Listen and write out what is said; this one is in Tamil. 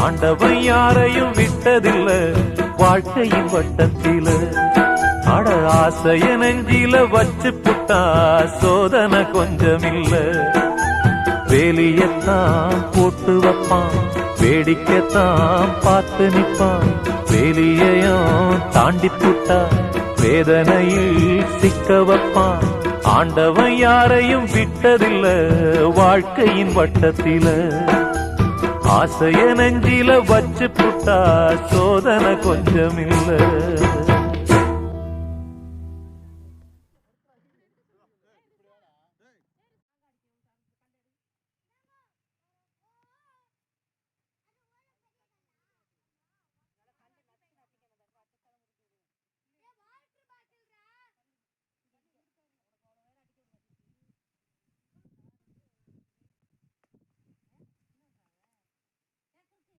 ஆண்டவன் யாரையும் விட்டதில்ல வாழ்க்கையின் வட்டத்தில. அட ஆசைய நெஞ்சில வச்சு புட்டா சோதனை கொஞ்சமில்ல. வேலியத்தான் போட்டு வைப்பான், வேடிக்கைத்தான் பார்த்து நிற்பான். வேலியையும் தாண்டி புட்டா வேதனையில் சிக்க வைப்பான். ஆண்டவன் யாரையும் விட்டதில்ல வாழ்க்கையின் வட்டத்தில. ஆசைய நெஞ்சில வச்சு புட்டா சோதனை கொஞ்சமில்ல.